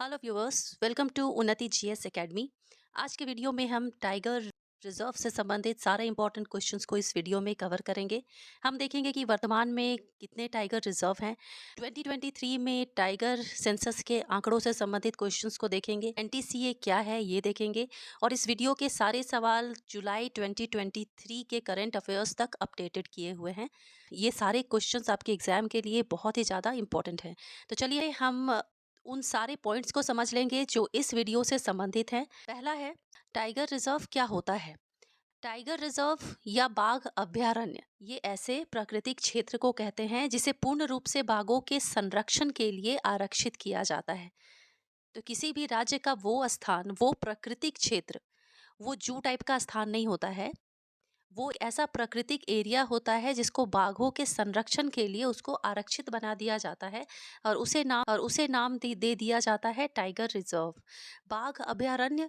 Hello viewers, welcome to उन्नति GS academy. आज के वीडियो में हम टाइगर रिजर्व से संबंधित सारे इंपॉर्टेंट क्वेश्चंस को इस वीडियो में कवर करेंगे। हम देखेंगे कि वर्तमान में कितने टाइगर रिजर्व हैं। 2023 में टाइगर सेंसस के आंकड़ों से संबंधित क्वेश्चंस को देखेंगे। एनटीसीए क्या है ये देखेंगे और इस वीडियो के सारे सवाल जुलाई 2023 के करंट अफेयर्स तक अपडेटेड किए हुए हैं। ये सारे क्वेश्चंस आपके एग्जाम के लिए बहुत ही ज़्यादा इंपॉर्टेंट हैं। तो चलिए हम उन सारे पॉइंट्स को समझ लेंगे जो इस वीडियो से संबंधित हैं। पहला है, टाइगर रिजर्व क्या होता है। टाइगर रिजर्व या बाघ अभयारण्य ये ऐसे प्राकृतिक क्षेत्र को कहते हैं जिसे पूर्ण रूप से बाघों के संरक्षण के लिए आरक्षित किया जाता है। तो किसी भी राज्य का वो स्थान, वो प्राकृतिक क्षेत्र, वो जू टाइप का स्थान नहीं होता है। वो ऐसा प्राकृतिक एरिया होता है जिसको बाघों के संरक्षण के लिए उसको आरक्षित बना दिया जाता है और उसे नाम दे दिया जाता है टाइगर रिजर्व। बाघ अभयारण्य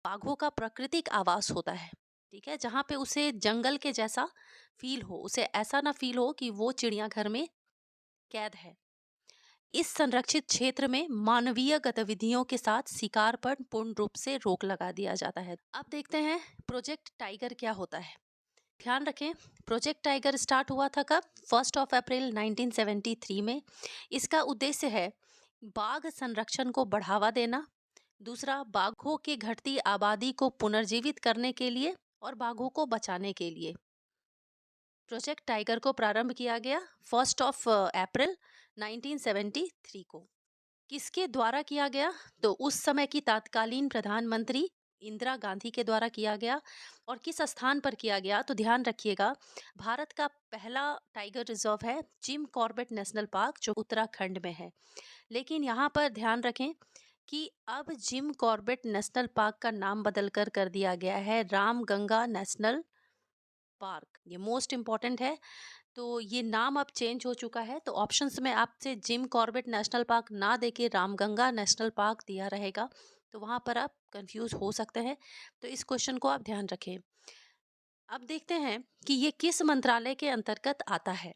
बाघों का प्राकृतिक आवास होता है, ठीक है, जहाँ पे उसे जंगल के जैसा फील हो, उसे ऐसा ना फील हो कि वो चिड़ियाघर में कैद है। इस संरक्षित क्षेत्र में मानवीय गतिविधियों के साथ शिकार पर पूर्ण रूप से रोक लगा दिया जाता है। अब देखते हैं प्रोजेक्ट टाइगर क्या होता है। ध्यान रखें, प्रोजेक्ट टाइगर स्टार्ट हुआ था कब? 1 अप्रैल 1973 में। इसका उद्देश्य है बाघ संरक्षण को बढ़ावा देना, दूसरा बाघों की घटती आबादी को पुनर्जीवित करने के लिए और बाघों को बचाने के लिए। प्रोजेक्ट टाइगर को प्रारंभ किया गया 1 अप्रैल 1973 को। किसके द्वारा किया गया? तो उस समय की तत्कालीन प्रधानमंत्री इंदिरा गांधी के द्वारा किया गया। और किस स्थान पर किया गया? तो ध्यान रखिएगा, भारत का पहला टाइगर रिजर्व है जिम कॉर्बेट नेशनल पार्क, जो उत्तराखंड में है। लेकिन यहाँ पर ध्यान रखें कि अब जिम कॉर्बेट नेशनल पार्क का नाम बदलकर कर दिया गया है रामगंगा नेशनल पार्क। ये मोस्ट इम्पॉर्टेंट है। तो ये नाम अब चेंज हो चुका है। तो ऑप्शंस में आपसे जिम कॉर्बेट नेशनल पार्क ना देके रामगंगा नेशनल पार्क दिया रहेगा, तो वहां पर आप कंफ्यूज हो सकते हैं। तो इस क्वेश्चन को आप ध्यान रखें। अब देखते हैं कि ये किस मंत्रालय के अंतर्गत आता है।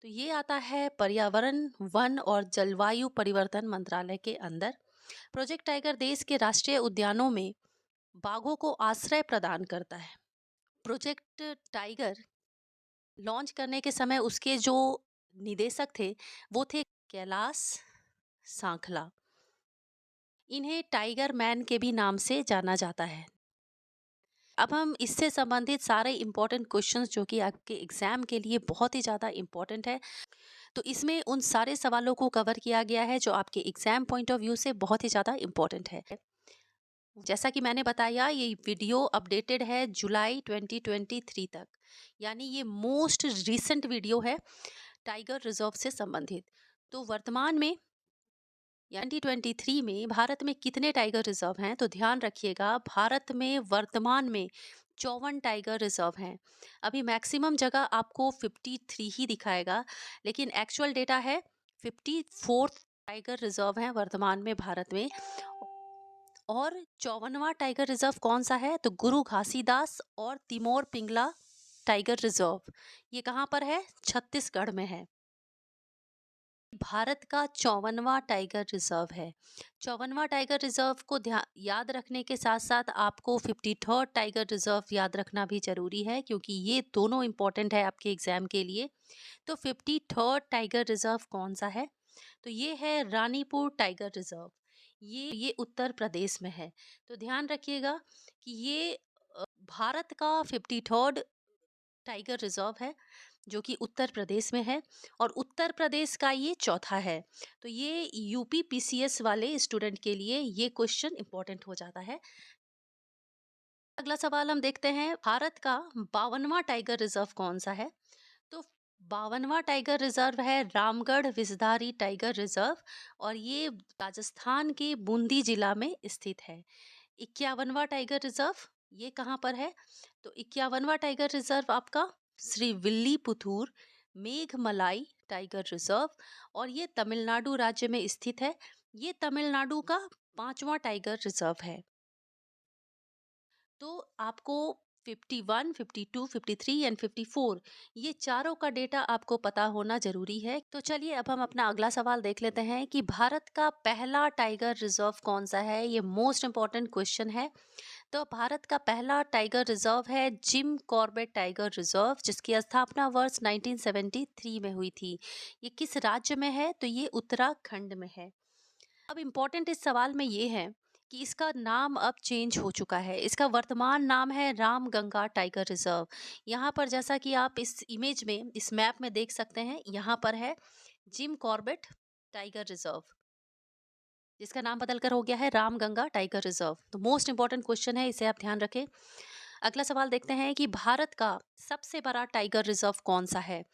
तो ये आता है पर्यावरण, वन और जलवायु परिवर्तन मंत्रालय के अंदर। प्रोजेक्ट टाइगर देश के राष्ट्रीय उद्यानों में बाघों को आश्रय प्रदान करता है। प्रोजेक्ट टाइगर लॉन्च करने के समय उसके जो निदेशक थे वो थे कैलाश सांखला। इन्हें टाइगर मैन के भी नाम से जाना जाता है। अब हम इससे संबंधित सारे इंपॉर्टेंट क्वेश्चंस जो कि आपके एग्जाम के लिए बहुत ही ज़्यादा इंपॉर्टेंट है, तो इसमें उन सारे सवालों को कवर किया गया है जो आपके एग्जाम पॉइंट ऑफ व्यू से बहुत ही ज़्यादा इंपॉर्टेंट है। जैसा कि मैंने बताया, ये वीडियो अपडेटेड है जुलाई 2023 तक, यानी ये मोस्ट रीसेंट वीडियो है टाइगर रिजर्व से संबंधित। तो वर्तमान में 2023 में भारत में कितने टाइगर रिजर्व हैं? तो ध्यान रखिएगा, भारत में वर्तमान में 54 टाइगर रिजर्व हैं। अभी मैक्सिमम जगह आपको 53 ही दिखाएगा, लेकिन एक्चुअल डेटा है 54 टाइगर रिजर्व हैं वर्तमान में भारत में। और 54वां टाइगर रिजर्व कौन सा है? तो गुरु घासीदास और तिमोर पिंगला टाइगर रिजर्व। ये कहाँ पर है? छत्तीसगढ़ में है। भारत का 54वां टाइगर रिजर्व है। 54वां टाइगर रिजर्व को याद रखने के साथ साथ आपको 53rd टाइगर रिजर्व याद रखना भी जरूरी है, क्योंकि ये दोनों इंपॉर्टेंट है आपके एग्जाम के लिए। तो 53rd टाइगर रिजर्व कौन सा है? तो ये है रानीपुर टाइगर रिजर्व। ये उत्तर प्रदेश में है। तो ध्यान रखिएगा कि ये भारत का 53rd टाइगर रिजर्व है जो कि उत्तर प्रदेश में है, और उत्तर प्रदेश का ये चौथा है। तो ये यूपी पीसीएस वाले स्टूडेंट के लिए ये क्वेश्चन इंपॉर्टेंट हो जाता है। अगला सवाल हम देखते हैं, भारत का 52वां टाइगर रिजर्व कौन सा है? तो 52वां टाइगर रिजर्व है रामगढ़ विषधारी टाइगर रिजर्व, और ये राजस्थान के बूंदी जिला में स्थित है। 51वां टाइगर रिजर्व ये कहाँ पर है? तो 51वां टाइगर रिजर्व आपका श्री विल्लीपुथूर मेघमलाई टाइगर रिजर्व, और ये तमिलनाडु राज्य में स्थित है। ये तमिलनाडु का 5वां टाइगर रिजर्व है। तो आपको 51, 52, 53 एंड 54, ये चारों का डेटा आपको पता होना जरूरी है। तो चलिए अब हम अपना अगला सवाल देख लेते हैं कि भारत का पहला टाइगर रिजर्व कौन सा है। ये मोस्ट इम्पॉर्टेंट क्वेश्चन है। तो भारत का पहला टाइगर रिजर्व है जिम कॉर्बेट टाइगर रिजर्व, जिसकी स्थापना वर्ष 1973 में हुई थी। ये किस राज्य में है? तो ये उत्तराखंड में है। अब इम्पोर्टेंट इस सवाल में ये है कि इसका नाम अब चेंज हो चुका है। इसका वर्तमान नाम है रामगंगा टाइगर रिजर्व। यहाँ पर जैसा कि आप इस इमेज में, इस मैप में देख सकते हैं, यहाँ पर है जिम कॉर्बेट टाइगर रिजर्व, जिसका नाम बदलकर हो गया है रामगंगा टाइगर रिजर्व। तो मोस्ट इंपॉर्टेंट क्वेश्चन है, इसे आप ध्यान रखें। अगला सवाल देखते हैं कि भारत का सबसे बड़ा टाइगर रिजर्व कौन सा है।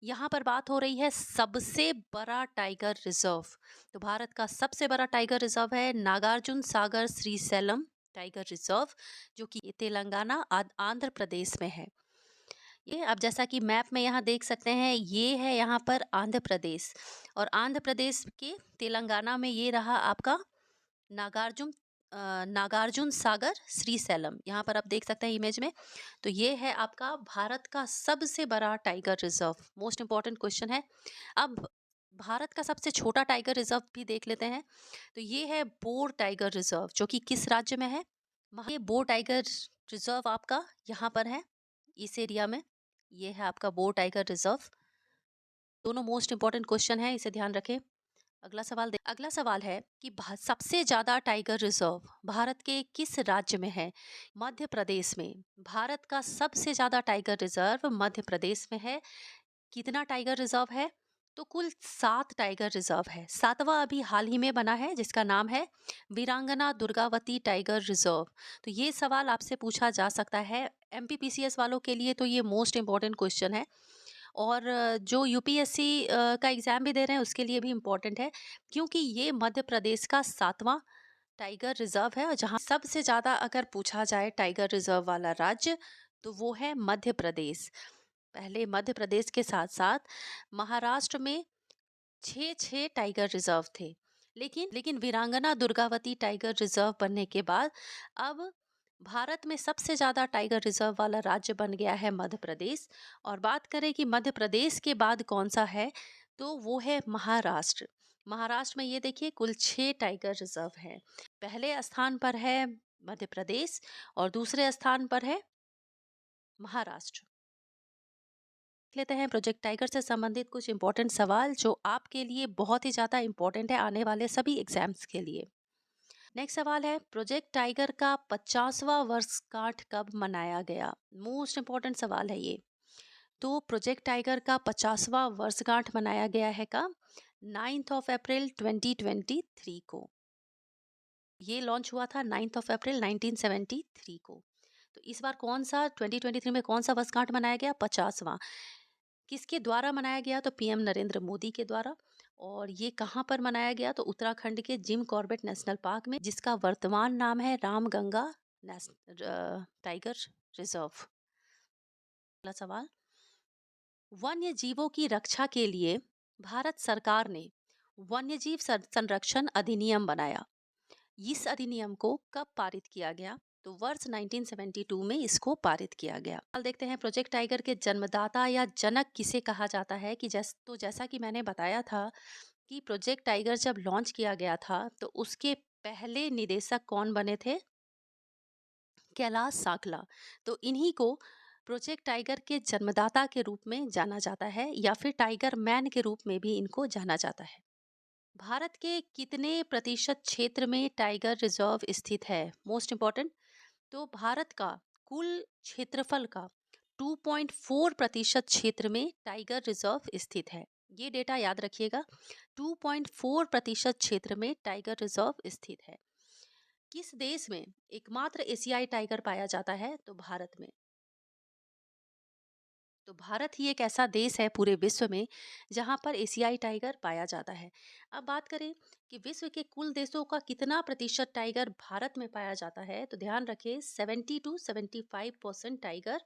यहाँ पर बात हो रही है सबसे बड़ा टाइगर रिजर्व। तो भारत का सबसे बड़ा टाइगर रिजर्व है नागार्जुन सागर श्रीशैलम टाइगर रिजर्व, जो कि तेलंगाना आंध्र प्रदेश में है। ये अब जैसा कि मैप में यहाँ देख सकते हैं, ये है यहाँ पर आंध्र प्रदेश, और आंध्र प्रदेश के तेलंगाना में ये रहा आपका नागार्जुन नागार्जुन सागर श्रीशैलम। यहाँ पर आप देख सकते हैं इमेज में। तो ये है आपका भारत का सबसे बड़ा tiger reserve. Most important question है। अब भारत का सबसे छोटा टाइगर रिजर्व भी देख लेते हैं। तो ये है बोर टाइगर रिजर्व, जो कि किस राज्य में है? ये बोर टाइगर रिजर्व आपका यहाँ पर है, इस एरिया में। ये है आपका बोर टाइगर रिजर्व। दोनों मोस्ट इम्पॉर्टेंट क्वेश्चन है, इसे ध्यान रखें। अगला सवाल है कि सबसे ज्यादा टाइगर रिजर्व भारत के किस राज्य में है? मध्य प्रदेश में। भारत का सबसे ज्यादा टाइगर रिजर्व मध्य प्रदेश में है। कितना टाइगर रिजर्व है? तो कुल 7 टाइगर रिजर्व है। 7वां अभी हाल ही में बना है, जिसका नाम है वीरांगना दुर्गावती टाइगर रिजर्व। तो ये सवाल आपसे पूछा जा सकता है एमपीपीसीएस वालों के लिए, तो ये मोस्ट इम्पॉर्टेंट क्वेश्चन है। और जो यूपीएससी का एग्ज़ाम भी दे रहे हैं उसके लिए भी इम्पोर्टेंट है, क्योंकि ये मध्य प्रदेश का 7वां टाइगर रिजर्व है। और जहाँ सबसे ज़्यादा अगर पूछा जाए टाइगर रिजर्व वाला राज्य, तो वो है मध्य प्रदेश। पहले मध्य प्रदेश के साथ साथ महाराष्ट्र में 6 टाइगर रिजर्व थे। लेकिन वीरांगना दुर्गावती टाइगर रिजर्व बनने के बाद अब भारत में सबसे ज़्यादा टाइगर रिजर्व वाला राज्य बन गया है मध्य प्रदेश। और बात करें कि मध्य प्रदेश के बाद कौन सा है, तो वो है महाराष्ट्र। महाराष्ट्र में ये देखिए कुल 6 टाइगर रिजर्व हैं। पहले स्थान पर है मध्य प्रदेश और दूसरे स्थान पर है महाराष्ट्र। देख लेते हैं प्रोजेक्ट टाइगर से संबंधित कुछ इंपॉर्टेंट सवाल, जो आपके लिए बहुत ही ज़्यादा इंपॉर्टेंट है आने वाले सभी एग्जाम्स के लिए। नेक्स्ट सवाल है, प्रोजेक्ट टाइगर का 50वां वर्षगांठ कब मनाया गया? मोस्ट इंपॉर्टेंट सवाल है ये। तो प्रोजेक्ट टाइगर का 50वां वर्षगांठ मनाया गया है कब? 9 अप्रैल 2023 को। ये लॉन्च हुआ था 9 अप्रैल 1973 को। तो इस बार कौन सा 2023 में कौन सा वर्षगांठ मनाया गया? 50वां। किसके द्वारा मनाया गया? तो पीएम नरेंद्र मोदी के द्वारा। और ये कहाँ पर मनाया गया? तो उत्तराखंड के जिम कॉर्बेट नेशनल पार्क में, जिसका वर्तमान नाम है रामगंगा टाइगर रिजर्व। अगला सवाल, वन्य जीवों की रक्षा के लिए भारत सरकार ने वन्यजीव संरक्षण अधिनियम बनाया। इस अधिनियम को कब पारित किया गया? तो वर्ष 1972 में इसको पारित किया गया। अब देखते हैं प्रोजेक्ट टाइगर के जन्मदाता या जनक किसे कहा जाता है। कि जैसा कि मैंने बताया था कि प्रोजेक्ट टाइगर जब लॉन्च किया गया था, तो उसके पहले निदेशक कौन बने थे? कैलाश साकला। तो इन्हीं को प्रोजेक्ट टाइगर के जन्मदाता के रूप में जाना जाता है, या फिर टाइगर मैन के रूप में भी इनको जाना जाता है। भारत के कितने प्रतिशत क्षेत्र में टाइगर रिजर्व स्थित है? Most important. तो भारत का कुल क्षेत्रफल का 2.4% क्षेत्र में टाइगर रिजर्व स्थित है। ये डेटा याद रखिएगा, 2.4% क्षेत्र में टाइगर रिजर्व स्थित है। किस देश में एकमात्र एशियाई टाइगर पाया जाता है? तो भारत में। तो भारत ही एक ऐसा देश है पूरे विश्व में जहां पर एशियाई टाइगर पाया जाता है। अब बात करें कि विश्व के कुल देशों का कितना प्रतिशत टाइगर भारत में पाया जाता है, तो ध्यान रखें 70 to 75% टाइगर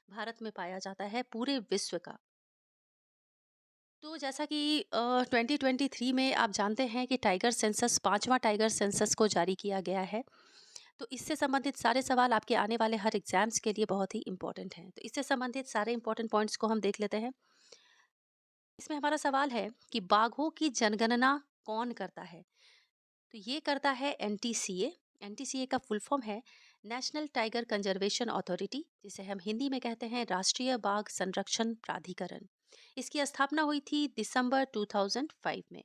भारत में पाया जाता है पूरे विश्व का। तो जैसा कि 2023 में आप जानते हैं कि टाइगर सेंसस 5वां टाइगर सेंसस को जारी किया गया है। तो इससे संबंधित सारे सवाल आपके आने वाले हर एग्जाम्स के लिए बहुत ही इंपॉर्टेंट हैं। तो इससे संबंधित सारे इंपॉर्टेंट पॉइंट्स को हम देख लेते हैं। इसमें हमारा सवाल है कि बाघों की जनगणना कौन करता है? तो ये करता है एनटीसीए। एनटीसीए का फुल फॉर्म है नेशनल टाइगर कंजर्वेशन अथॉरिटी, जिसे हम हिंदी में कहते हैं राष्ट्रीय बाघ संरक्षण प्राधिकरण। इसकी स्थापना हुई थी दिसंबर 2005 में।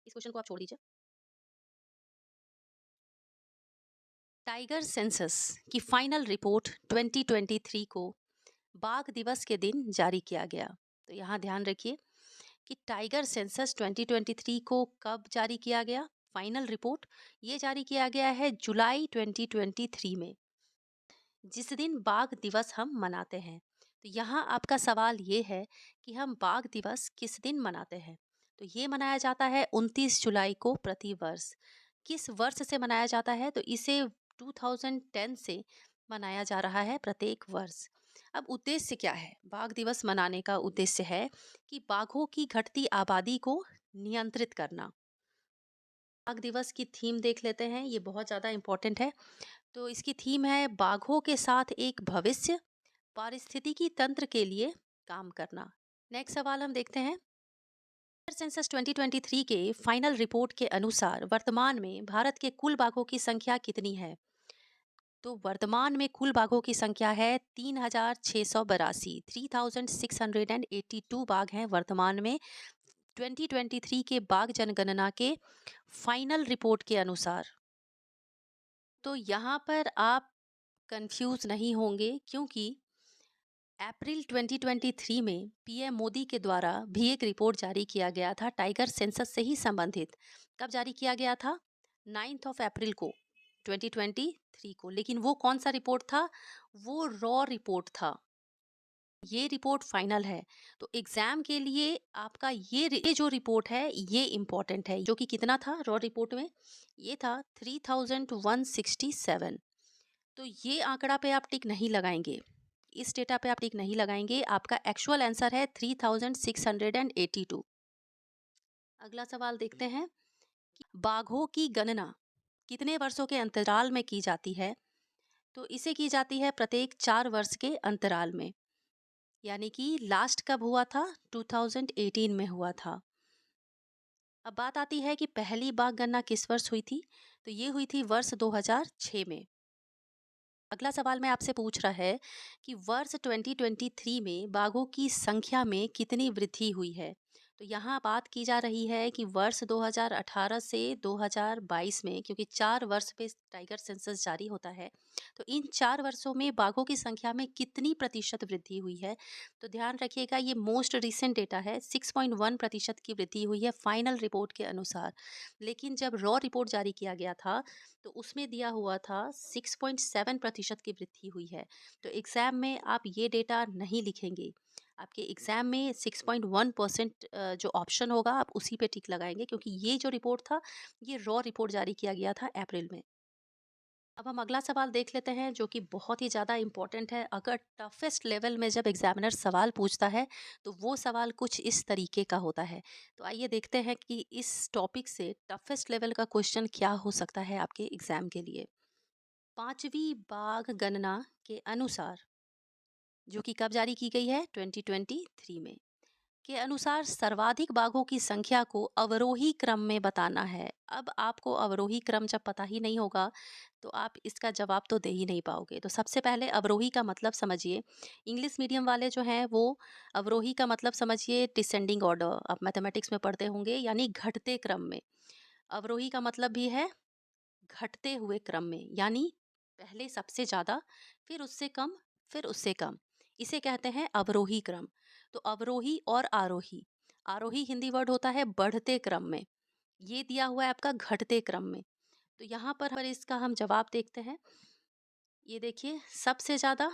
इस क्वेश्चन को आप छोड़ दीजिए। टाइगर सेंसस की फाइनल रिपोर्ट 2023 को बाघ दिवस के दिन जारी किया गया। तो यहाँ ध्यान रखिए कि टाइगर सेंसस 2023 को कब जारी किया गया। फाइनल रिपोर्ट ये जारी किया गया है जुलाई 2023 में, जिस दिन बाघ दिवस हम मनाते हैं। तो यहाँ आपका सवाल ये है कि हम बाघ दिवस किस दिन मनाते हैं। तो ये मनाया जाता है 29 जुलाई को प्रति वर्ष। किस वर्ष से मनाया जाता है? तो इसे 2010 से मनाया जा रहा है प्रत्येक वर्ष। अब उद्देश्य क्या है? बाघ दिवस मनाने का उद्देश्य है कि बाघों की घटती आबादी को नियंत्रित करना। बाघ दिवस की थीम देख लेते हैं, ये बहुत ज़्यादा इम्पोर्टेंट है। तो इसकी थीम है बाघों के साथ एक भविष्य, पारिस्थितिकी तंत्र के लिए काम करना। नेक्स्ट सवाल हम देखते हैं। सेंसस 2023 के फाइनल रिपोर्ट के अनुसार वर्तमान में भारत के कुल बाघों की संख्या कितनी है? तो वर्तमान में कुल बाघों की संख्या है 3682। 3682 बाघ हैं वर्तमान में 2023 के बाघ जनगणना के फाइनल रिपोर्ट के अनुसार। तो यहाँ पर आप कंफ्यूज नहीं होंगे, क्योंकि अप्रैल 2023 में पीएम मोदी के द्वारा भी एक रिपोर्ट जारी किया गया था टाइगर सेंसस से ही संबंधित। कब जारी किया गया था? 9 अप्रैल को 2023 को। लेकिन वो कौन सा रिपोर्ट था? वो रॉ रिपोर्ट था। ये रिपोर्ट फाइनल है। तो एग्जाम के लिए आपका ये जो रिपोर्ट है ये इम्पोर्टेंट है। जो कि कितना था रॉ रिपोर्ट में? ये था 3167। तो ये आंकड़ा पे आप टिक नहीं लगाएंगे, इस डेटा पे आप टिक नहीं लगाएंगे। आपका एक्चुअल आंसर है 3682। अगला सवाल देखते हैं कि बाघों की गणना कितने वर्षों के अंतराल में की जाती है? तो इसे की जाती है प्रत्येक 4 वर्ष के अंतराल में। यानी कि लास्ट कब हुआ था? 2018 में हुआ था। अब बात आती है कि पहली बाघ गणना किस वर्ष हुई थी? तो ये हुई थी वर्ष 2006 में। अगला सवाल मैं आपसे पूछ रहा है कि वर्ष 2023 में बाघों की संख्या में कितनी वृद्धि हुई है। तो यहाँ बात की जा रही है कि वर्ष 2018 से 2022 में, क्योंकि 4 वर्ष पे टाइगर सेंसस जारी होता है, तो इन 4 वर्षों में बाघों की संख्या में कितनी प्रतिशत वृद्धि हुई है। तो ध्यान रखिएगा ये मोस्ट रिसेंट डेटा है, 6.1% की वृद्धि हुई है फाइनल रिपोर्ट के अनुसार। लेकिन जब रॉ रिपोर्ट जारी किया गया था तो उसमें दिया हुआ था 6.7% की वृद्धि हुई है। तो एग्ज़ाम में आप ये डेटा नहीं लिखेंगे। आपके एग्ज़ाम में 6.1% जो ऑप्शन होगा आप उसी पे टिक लगाएंगे, क्योंकि ये जो रिपोर्ट था ये रॉ रिपोर्ट जारी किया गया था अप्रैल में। अब हम अगला सवाल देख लेते हैं, जो कि बहुत ही ज़्यादा इम्पोर्टेंट है। अगर टफेस्ट लेवल में जब एग्जामिनर सवाल पूछता है तो वो सवाल कुछ इस तरीके का होता है। तो आइए देखते हैं कि इस टॉपिक से टफेस्ट लेवल का क्वेश्चन क्या हो सकता है आपके एग्जाम के लिए। पांचवी बाघ गणना के अनुसार, जो कि कब जारी की गई है? 2023 में, के अनुसार सर्वाधिक बाघों की संख्या को अवरोही क्रम में बताना है। अब आपको अवरोही क्रम जब पता ही नहीं होगा तो आप इसका जवाब तो दे ही नहीं पाओगे। तो सबसे पहले अवरोही का मतलब समझिए। इंग्लिश मीडियम वाले जो हैं वो अवरोही का मतलब समझिए डिसेंडिंग ऑर्डर, आप मैथमेटिक्स में पढ़ते होंगे, यानी घटते क्रम में। अवरोही का मतलब भी है घटते हुए क्रम में, यानी पहले सबसे ज़्यादा, फिर उससे कम, फिर उससे कम। इसे कहते हैं अवरोही क्रम। तो अवरोही और आरोही, आरोही हिंदी वर्ड होता है बढ़ते क्रम में, ये दिया हुआ है आपका घटते क्रम में। तो यहाँ पर इसका हम जवाब देखते हैं। ये देखिए सबसे ज़्यादा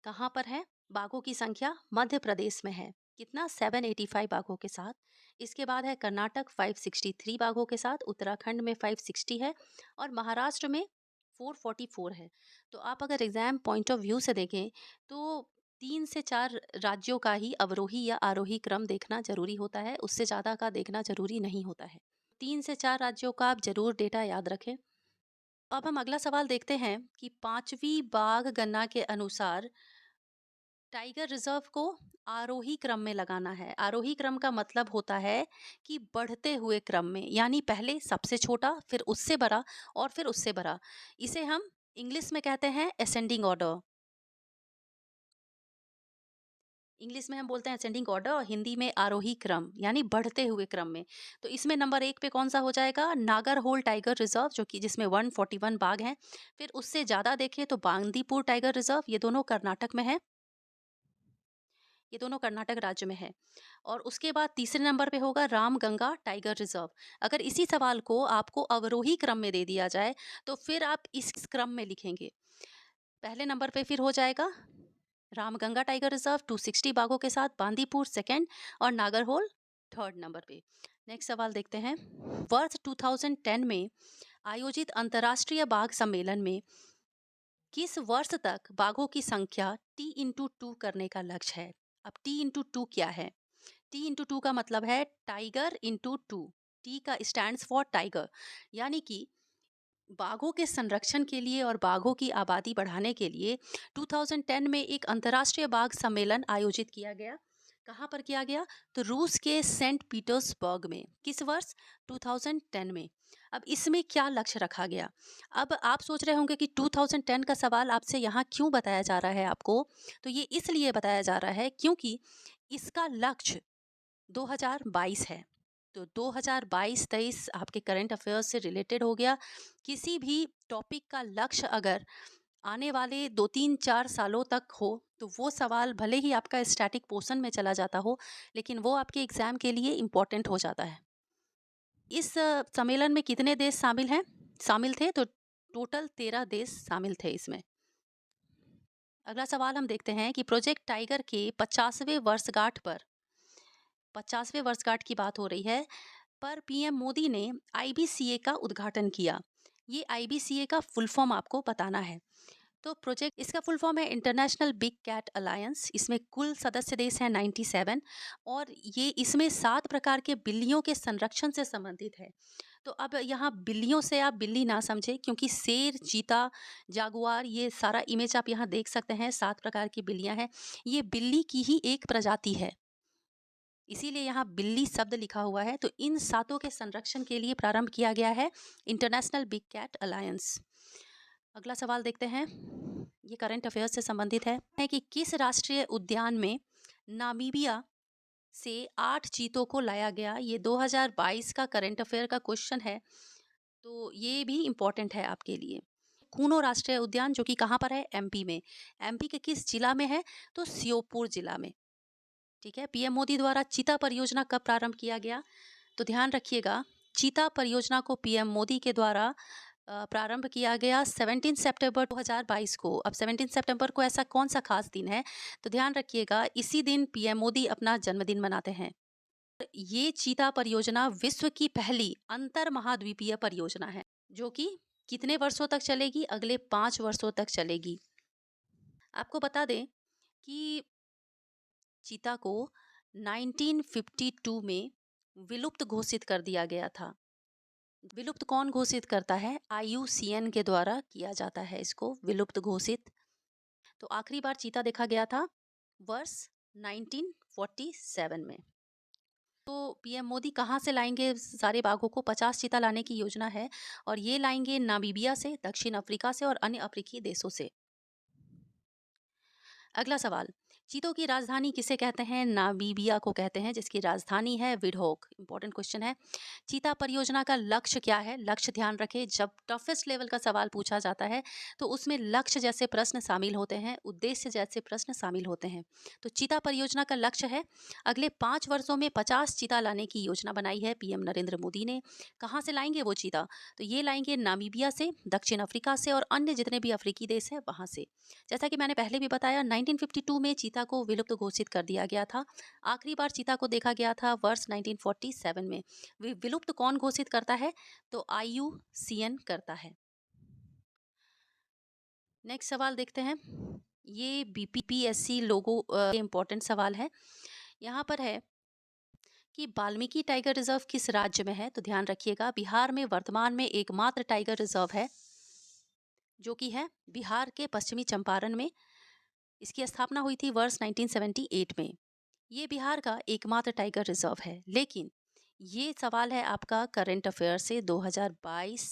कहाँ पर है? बाघों की संख्या मध्य प्रदेश में है। कितना? 785 बाघों के साथ। इसके बाद है कर्नाटक 563 बाघों के साथ, उत्तराखंड में 560 है और महाराष्ट्र में 444 है। तो आप अगर एग्जाम पॉइंट ऑफ व्यू से देखें तो 3 से 4 राज्यों का ही अवरोही या आरोही क्रम देखना जरूरी होता है, उससे ज़्यादा का देखना जरूरी नहीं होता है। 3 से 4 राज्यों का आप जरूर डेटा याद रखें। अब हम अगला सवाल देखते हैं कि पांचवी बाघ गणना के अनुसार टाइगर रिजर्व को आरोही क्रम में लगाना है। आरोही क्रम का मतलब होता है कि बढ़ते हुए क्रम में, यानी पहले सबसे छोटा, फिर उससे बड़ा और फिर उससे बड़ा। इसे हम इंग्लिश में कहते हैं असेंडिंग ऑर्डर। इंग्लिश में हम बोलते हैं असेंडिंग ऑर्डर और हिंदी में आरोही क्रम, यानी बढ़ते हुए क्रम में। तो इसमें नंबर 1 पे कौन सा हो जाएगा? नागरहोल टाइगर रिजर्व, जो कि जिसमें 141 बाघ हैं। फिर उससे ज़्यादा देखें तो बांदीपुर टाइगर रिजर्व, ये दोनों कर्नाटक में है। ये दोनों कर्नाटक राज्य में है। और उसके बाद तीसरे नंबर पे होगा रामगंगा टाइगर रिजर्व। अगर इसी सवाल को आपको अवरोही क्रम में दे दिया जाए तो फिर आप इस क्रम में लिखेंगे। पहले नंबर पे फिर हो जाएगा रामगंगा टाइगर रिजर्व 260 बाघों के साथ, बांदीपुर सेकंड और नागरहोल थर्ड नंबर पे। नेक्स्ट सवाल देखते हैं। वर्ष 2010 में आयोजित अंतर्राष्ट्रीय बाघ सम्मेलन में किस वर्ष तक बाघों की संख्या T/2 करने का लक्ष्य है? अब T/2 क्या है? T/2 का मतलब है टाइगर इंटू टू। टी का स्टैंड्स फॉर टाइगर, यानी कि बाघों के संरक्षण के लिए और बाघों की आबादी बढ़ाने के लिए 2010 में एक अंतर्राष्ट्रीय बाघ सम्मेलन आयोजित किया गया। कहाँ पर किया गया? तो रूस के सेंट पीटर्सबर्ग में। किस वर्ष? 2010 में। अब इसमें क्या लक्ष्य रखा गया? अब आप सोच रहे होंगे कि 2010 का सवाल आपसे यहाँ क्यों बताया जा रहा है आपको? तो ये इसलिए बताया जा रहा है क्योंकि इसका लक्ष्य 2022 है। तो 2022-23 आपके करंट अफेयर्स से रिलेटेड हो गया। किसी भी टॉपिक का लक्ष्य अगर आने वाले 2-3-4 सालों तक हो तो वो सवाल भले ही आपका स्टैटिक पोर्शन में चला जाता हो, लेकिन वो आपके एग्जाम के लिए इम्पोर्टेंट हो जाता है। इस सम्मेलन में कितने देश शामिल थे? तो टोटल 13 देश शामिल थे इसमें। अगला सवाल हम देखते हैं कि प्रोजेक्ट टाइगर के 50वें वर्षगांठ की बात हो रही है, पर पीएम मोदी ने आईबीसीए का उद्घाटन किया। ये आईबीसीए का फुल फॉर्म आपको बताना है। तो प्रोजेक्ट, इसका फुल फॉर्म है इंटरनेशनल बिग कैट अलायंस। इसमें कुल सदस्य देश हैं 97 और ये इसमें 7 प्रकार के बिल्लियों के संरक्षण से संबंधित है। तो अब यहाँ बिल्लियों से आप बिल्ली ना समझे, क्योंकि शेर, चीता, जागुआर, ये सारा इमेज आप यहाँ देख सकते हैं। 7 प्रकार की बिल्लियाँ हैं। ये बिल्ली की ही एक प्रजाति है, इसीलिए यहाँ बिल्ली शब्द लिखा हुआ है। तो इन सातों के संरक्षण के लिए प्रारंभ किया गया है इंटरनेशनल बिग कैट अलायंस। अगला सवाल देखते हैं। ये करंट अफेयर्स से संबंधित है कि किस राष्ट्रीय उद्यान में नामीबिया से 8 चीतों को लाया गया? ये 2022 का करंट अफेयर का क्वेश्चन है, तो ये भी इम्पोर्टेंट है आपके लिए। कूनो राष्ट्रीय उद्यान, जो कि कहाँ पर है? एमपी में। एमपी के किस जिला में है? तो श्योपुर जिला में। ठीक है। पीएम मोदी द्वारा चीता परियोजना कब प्रारंभ किया गया? तो ध्यान रखिएगा, चीता परियोजना को पीएम मोदी के द्वारा प्रारंभ किया गया 17 सितंबर 2022 को। अब 17 सितंबर को ऐसा कौन सा खास दिन है? तो ध्यान रखिएगा, इसी दिन पीएम मोदी अपना जन्मदिन मनाते हैं। ये चीता परियोजना विश्व की पहली अंतर महाद्वीपीय परियोजना है, जो कि कितने वर्षों तक चलेगी? अगले 5 वर्षों तक चलेगी। आपको बता दें कि चीता को 1952 में विलुप्त घोषित कर दिया गया था। विलुप्त कौन घोषित करता है? आईयूसीएन के द्वारा किया जाता है इसको विलुप्त घोषित। तो आखिरी बार चीता देखा गया था वर्ष 1947 में। तो पीएम मोदी कहाँ से लाएंगे सारे बाघों को? 50 चीता लाने की योजना है और ये लाएंगे नामीबिया से, दक्षिण अफ्रीका से और अन्य अफ्रीकी देशों से। अगला सवाल, चीतों की राजधानी किसे कहते हैं? नामीबिया को कहते हैं, जिसकी राजधानी है विंडहोक। इंपॉर्टेंट क्वेश्चन है। चीता परियोजना का लक्ष्य क्या है? लक्ष्य ध्यान रखें, जब टफेस्ट लेवल का सवाल पूछा जाता है तो उसमें लक्ष्य जैसे प्रश्न शामिल होते हैं, उद्देश्य जैसे प्रश्न शामिल होते हैं। तो चीता परियोजना का लक्ष्य है अगले 5 वर्षों में 50 चीता लाने की योजना बनाई है पीएम नरेंद्र मोदी ने। कहाँ से लाएंगे वो चीता? तो ये लाएंगे नामीबिया से, दक्षिण अफ्रीका से और अन्य जितने भी अफ्रीकी देश हैं वहाँ से। जैसा कि मैंने पहले भी बताया, 1952 में चीता को विलुप्त घोषित कर दिया गया था। आखिरी बार चीता को देखा गया था वर्ष 1947 में। विलुप्त कौन घोषित करता है? तो आईयूसीएन करता है। नेक्स्ट सवाल देखते हैं। ये बीपीएससी लोगो इम्पोर्टेंट सवाल है। यहाँ पर है कि वाल्मीकि टाइगर रिजर्व किस राज्य में है? तो ध्यान रखिएगा, बिहार में वर्तमान में एकमात्र टाइगर रिजर्व है जो कि है बिहार के पश्चिमी चंपारण में। इसकी स्थापना हुई थी वर्ष 1978 में। ये बिहार का एकमात्र टाइगर रिजर्व है। लेकिन ये सवाल है आपका करंट अफेयर से 2022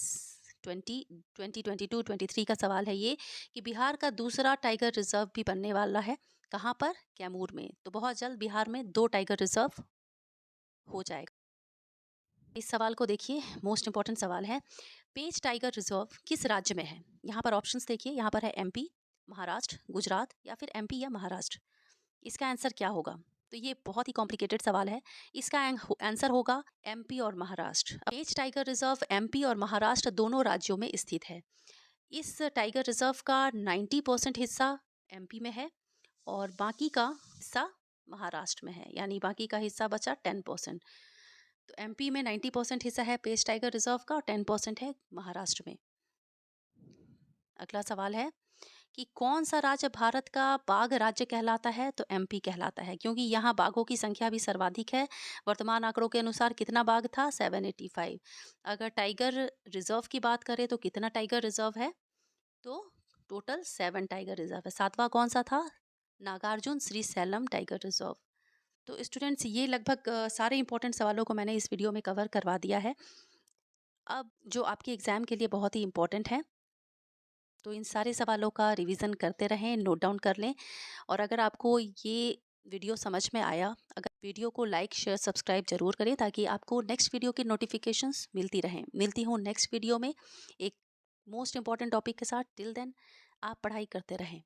20 2022 23 का सवाल है ये, कि बिहार का दूसरा टाइगर रिजर्व भी बनने वाला है। कहाँ पर? कैमूर में। तो बहुत जल्द बिहार में 2 टाइगर रिजर्व हो जाएगा। इस सवाल को देखिए, मोस्ट इंपॉर्टेंट सवाल है। पेंच टाइगर रिजर्व किस राज्य में है? यहाँ पर ऑप्शंस देखिए, यहाँ पर है एमपी, महाराष्ट्र, गुजरात या फिर एमपी या महाराष्ट्र। इसका आंसर क्या होगा? तो ये बहुत ही कॉम्प्लिकेटेड सवाल है। इसका आंसर होगा एमपी और महाराष्ट्र। पेंच टाइगर रिजर्व एमपी और महाराष्ट्र दोनों राज्यों में स्थित है। इस टाइगर रिजर्व का 90% हिस्सा एमपी में है और बाकी का हिस्सा महाराष्ट्र में है, यानी बाकी का हिस्सा बचा 10%। तो एमपी में 90% हिस्सा है पेंच टाइगर रिजर्व का और 10% है महाराष्ट्र में। अगला सवाल है कि कौन सा राज्य भारत का बाघ राज्य कहलाता है? तो एमपी कहलाता है, क्योंकि यहाँ बाघों की संख्या भी सर्वाधिक है। वर्तमान आंकड़ों के अनुसार कितना बाघ था? 785। अगर टाइगर रिजर्व की बात करें तो कितना टाइगर रिजर्व है? तो टोटल 7 टाइगर रिजर्व है। सातवां कौन सा था? Nagarjuna Srisailam tiger reserve. तो स्टूडेंट्स, ये लगभग सारे इंपॉर्टेंट सवालों को मैंने इस वीडियो में कवर करवा दिया है। अब जो आपके एग्जाम के लिए बहुत ही इंपॉर्टेंट है, तो इन सारे सवालों का रिवीजन करते रहें, नोट डाउन कर लें। और अगर आपको ये वीडियो समझ में आया, अगर वीडियो को लाइक शेयर सब्सक्राइब जरूर करें, ताकि आपको नेक्स्ट वीडियो की नोटिफिकेशंस मिलती रहें। मिलती हूँ नेक्स्ट वीडियो में एक मोस्ट इंपॉर्टेंट टॉपिक के साथ। टिल देन आप पढ़ाई करते रहें।